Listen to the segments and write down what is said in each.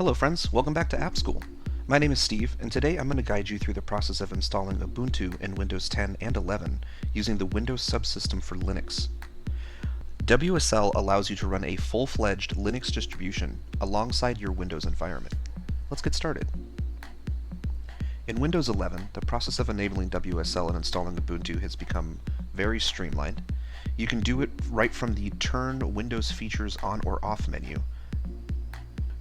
Hello friends, welcome back to App School. My name is Steve, and today I'm going to guide you through the process of installing Ubuntu in Windows 10 and 11 using the Windows Subsystem for Linux. WSL allows you to run a full-fledged Linux distribution alongside your Windows environment. Let's get started. In Windows 11, the process of enabling WSL and installing Ubuntu has become very streamlined. You can do it right from the Turn Windows Features On or Off menu.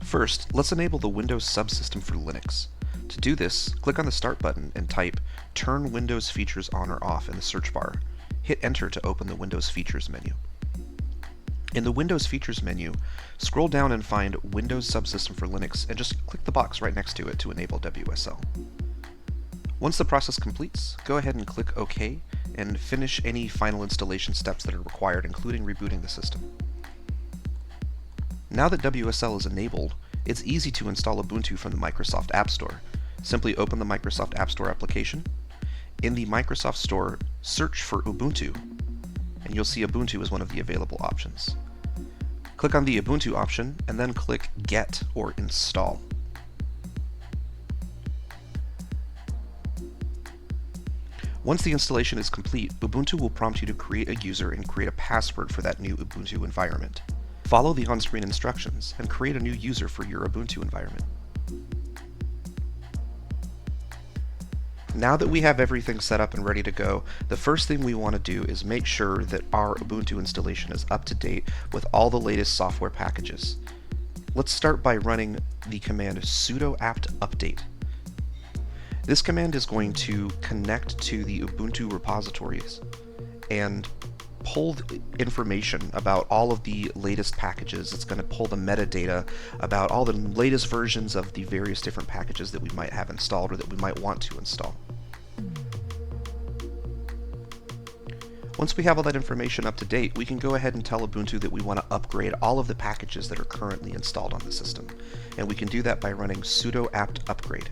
First, let's enable the Windows Subsystem for Linux. To do this, click on the Start button and type Turn Windows Features On or Off in the search bar. Hit Enter to open the Windows Features menu. In the Windows Features menu, scroll down and find Windows Subsystem for Linux and just click the box right next to it to enable WSL. Once the process completes, go ahead and click OK and finish any final installation steps that are required, including rebooting the system. Now that WSL is enabled, it's easy to install Ubuntu from the Microsoft App Store. Simply open the Microsoft App Store application. In the Microsoft Store, search for Ubuntu, and you'll see Ubuntu as one of the available options. Click on the Ubuntu option, and then click Get or Install. Once the installation is complete, Ubuntu will prompt you to create a user and create a password for that new Ubuntu environment. Follow the on-screen instructions and create a new user for your Ubuntu environment. Now that we have everything set up and ready to go, the first thing we want to do is make sure that our Ubuntu installation is up to date with all the latest software packages. Let's start by running the command sudo apt update. This command is going to connect to the Ubuntu repositories and pull information about all of the latest packages. It's going to pull the metadata about all the latest versions of the various different packages that we might have installed or that we might want to install. Once we have all that information up to date, we can go ahead and tell Ubuntu that we want to upgrade all of the packages that are currently installed on the system. And we can do that by running sudo apt upgrade.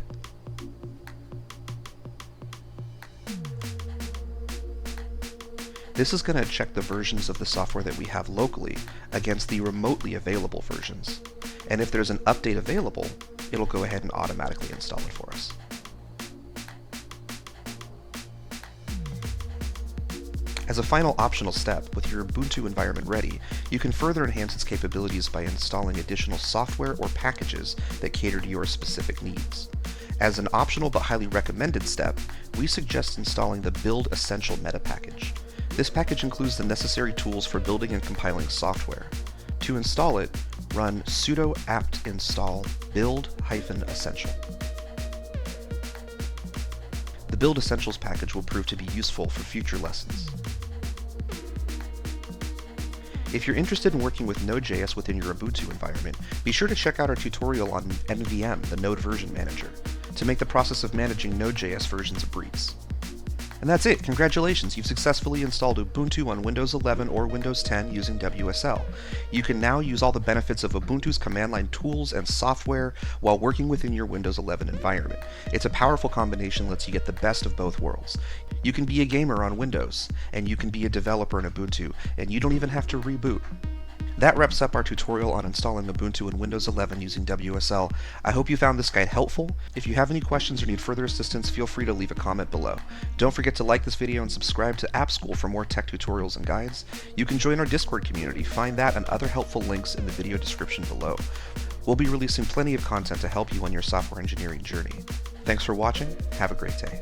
This is going to check the versions of the software that we have locally against the remotely available versions. And if there's an update available, it'll go ahead and automatically install it for us. As a final optional step, with your Ubuntu environment ready, you can further enhance its capabilities by installing additional software or packages that cater to your specific needs. As an optional but highly recommended step, we suggest installing the Build Essential metapackage. This package includes the necessary tools for building and compiling software. To install it, run sudo apt install build-essential. The Build Essentials package will prove to be useful for future lessons. If you're interested in working with Node.js within your Ubuntu environment, be sure to check out our tutorial on NVM, the Node Version Manager, to make the process of managing Node.js versions a breeze. And that's it. Congratulations, you've successfully installed Ubuntu on Windows 11 or Windows 10 using WSL. You can now use all the benefits of Ubuntu's command line tools and software while working within your Windows 11 environment. It's a powerful combination that lets you get the best of both worlds. You can be a gamer on Windows, and you can be a developer in Ubuntu, and you don't even have to reboot. That wraps up our tutorial on installing Ubuntu in Windows 11 using WSL. I hope you found this guide helpful. If you have any questions or need further assistance, feel free to leave a comment below. Don't forget to like this video and subscribe to App School for more tech tutorials and guides. You can join our Discord community. Find that and other helpful links in the video description below. We'll be releasing plenty of content to help you on your software engineering journey. Thanks for watching. Have a great day.